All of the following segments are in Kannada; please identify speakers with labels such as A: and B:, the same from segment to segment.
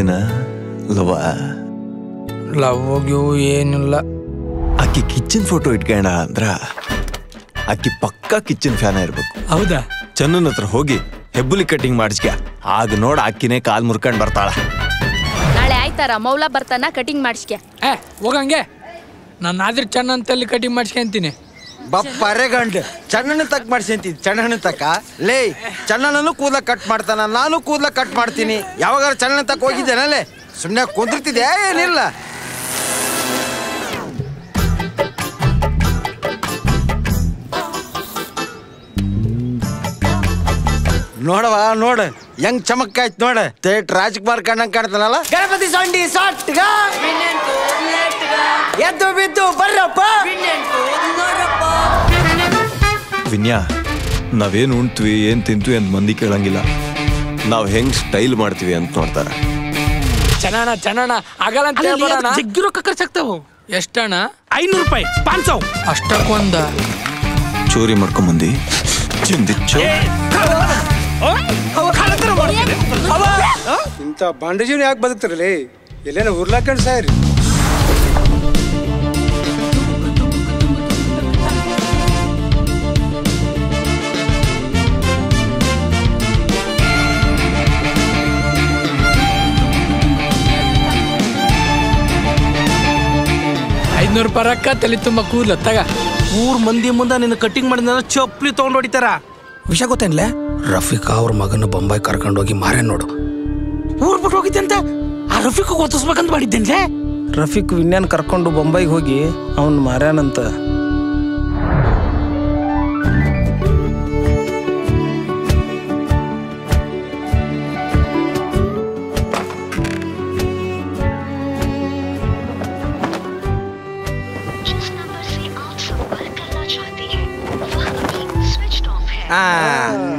A: ಏನ ಲವ
B: ಲವ್ಗಿವು ಏನಿಲ್ಲ.
A: ಆಕಿ ಕಿಚನ್ ಫೋಟೋ ಇಟ್ಕೊಂಡ ಅಂದ್ರ ಆಕಿ ಪಕ್ಕಾ ಕಿಚನ್ ಫ್ಯಾನ್ ಇರ್ಬೇಕು.
B: ಹೌದಾ?
A: ಚನ್ನನ್ ಹತ್ರ ಹೋಗಿ ಹೆಬ್ಬುಲಿ ಕಟಿಂಗ್ ಮಾಡಿಸ್ಕ. ಆಗ ನೋಡ ಆಕಿನೇ ಕಾಲ್ ಮುರ್ಕೊಂಡ್ ಬರ್ತಾಳ.
C: ನಾಳೆ ಆಯ್ತಾರ ಮೌಲ ಬರ್ತಾನ ಕಟಿಂಗ್ ಮಾಡಿಸ್ಕ.
B: ಹೋಗಂಗೆ ನಾನು ಆದ್ರೆ ಚನ್ನಂತಲ್ಲಿ ಕಟಿಂಗ್ ಮಾಡಿಸ್ಕೊಂತೀನಿ.
D: ಬಪ್ಪರೆ ಗಂಡು ಚಣ್ಣನ ತಕ್ ಮಾಡ್ಸಂತೀನಿ. ಚಣ್ಣನ ತಕ್ಕ ಲೇ ಚಣ್ಣನೂ ಕೂದಲ ಕಟ್ ಮಾಡ್ತಾನ, ನಾನು ಕೂದಲ ಕಟ್ ಮಾಡ್ತೀನಿ. ಯಾವಾಗಾರ ಚಣ್ಣನ ತಕ್ಕ ಹೋಗಿದ್ದೇನಲ್ಲೇ ಸುಮ್ಮನೆ ಕುಂದಿರ್ತಿದ್ಯಾ ಏನಿಲ್ಲ. ನೋಡವ ನೋಡ ಹೆಂಗ್ ಚಮಕ್ ನೋಡ. ತೇಟ್ ರಾಜ್ಕುಮಾರ್ ಕಣ್ಣಂಗ್ ಕಾಣ್ತಾನಲ್ಲ. ಗಣಪತಿ ಸೊಂಡಿ ಸಾಟ್ಗ ಎದ್ದು ಬಿದ್ದು ಬರ್ರಪ್ಪ.
A: ವಿನ್ಯಾ, ನಾವೇನು ಉಣ್ತೀವಿ ಏನ್ ತಿಂತೀವಿ ಅಂತ ಮಂದಿ ಕೇಳಂಗಿಲ್ಲ. ನಾವ್ ಹೆಂಗ್ ಸ್ಟೈಲ್ ಮಾಡ್ತೀವಿ ಅಂತ ನೋಡ್ತಾರ.
B: ಚೆನ್ನ ಆಗಲ್ಲ ಜಗ್ಗಿರೋ ಖರ್ಚಾಗ್ತಾವು. ಎಷ್ಟಣ್ಣ? 500 ರೂಪಾಯಿ 500 ಅಷ್ಟಕ್ಕೊಂದ
A: ಚೋರಿ ಮಾಡ್ಕೊಂಬಂದಿ ಚಿಂದಿಚ್ಚು.
E: ಇಂಥ ಬಾಂಡ ಜೀವನ ಯಾಕೆ ಬದುಕ್ತಾರಲ್ಲೇ? ಎಲ್ಲೇನೋ ಉರ್ಲಾಕಂಡ್ ಸಾಯ್ರಿ.
B: ₹500 ರೊಕ್ಕ ತಲೆ ತುಂಬ ಕೂದಲ ತಗ.
F: 3 ಮಂದಿ ಮುಂದೆ ನಿನ್ನ ಕಟಿಂಗ್ ಮಾಡಿದ ಚಪ್ಪಲಿ ತಗೊಂಡು ಹೊಡಿತಾರ.
B: ವಿಷಯ ಗೊತ್ತೇನ್ಲೆ? ರಫೀಕಾ ಅವ್ರ ಮಗನ ಬೊಂಬಾಯಿ ಕರ್ಕೊಂಡೋಗಿ ಮಾರೇ ನೋಡು. ಊರ್ ಬಿಟ್ಟು ಹೋಗಿದ್ದೆ ಅಂತ ಆ ರಫೀಕ್ ಓದಿಸ್ಬೇಕಂತ ಮಾಡಿದ್ದೇನ್ಲೆ.
F: ರಫೀಕ್ ವಿನ್ಯಾನ್ ಕರ್ಕೊಂಡು ಬೊಂಬೈಗೆ ಹೋಗಿ ಅವನ್ ಮಾರ್ಯಾನಂತ.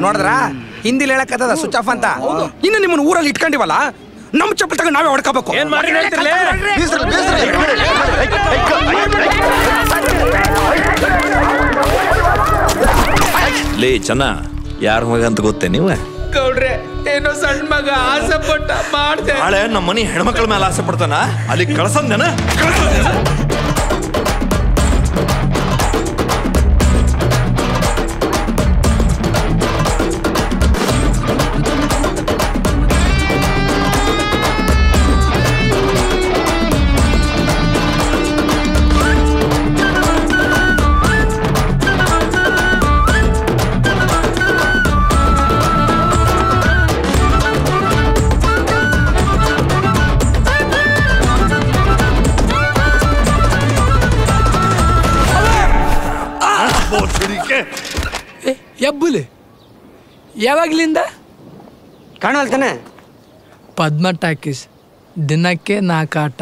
G: ನೋಡಿದ್ರ ಹಿಂದಿಲಿ ಹೇಳಕ್ಕದ ಸ್ವಿಚ್ ಆಫ್ ಅಂತ. ಇನ್ನು ನಿಮ್ಮನ್ನ ಊರಲ್ಲಿ ಇಟ್ಕೊಂಡಿವಲ್ಲ, ನಮ್ ಚಪ್ಪಲ್ ತಗೊಂಡು ನಾವೇ ಹೊಡ್ಕೋಬೇಕು.
A: ಲೇ ಚೆನ್ನ, ಯಾರ ಮಗ ಅಂತ ಗೊತ್ತೇ ನೀವು?
B: ಗೌಡ್ರೆ, ಏನೋ ಸಣ್ಣ ಮಗ ಆಸೆ ಪಟ್ಟ ಮಾಡ್ದೆ.
A: ನಾಳೆ ನಮ್ಮ ಮನೆ ಹೆಣ್ಮಕ್ಳ ಮೇಲೆ ಆಸೆ ಪಡ್ತಾನ, ಅಲ್ಲಿ ಕಳ್ಸಂದೇನ?
B: ಎಬ್ಬುಲಿ ಯಾವಾಗ್ಲಿಂದ
G: ಕಾಣವಲ್ತಾನೆ?
B: ಪದ್ಮ ಟಾಕೀಸ್ ದಿನಕ್ಕೆ 4 ಆಟ.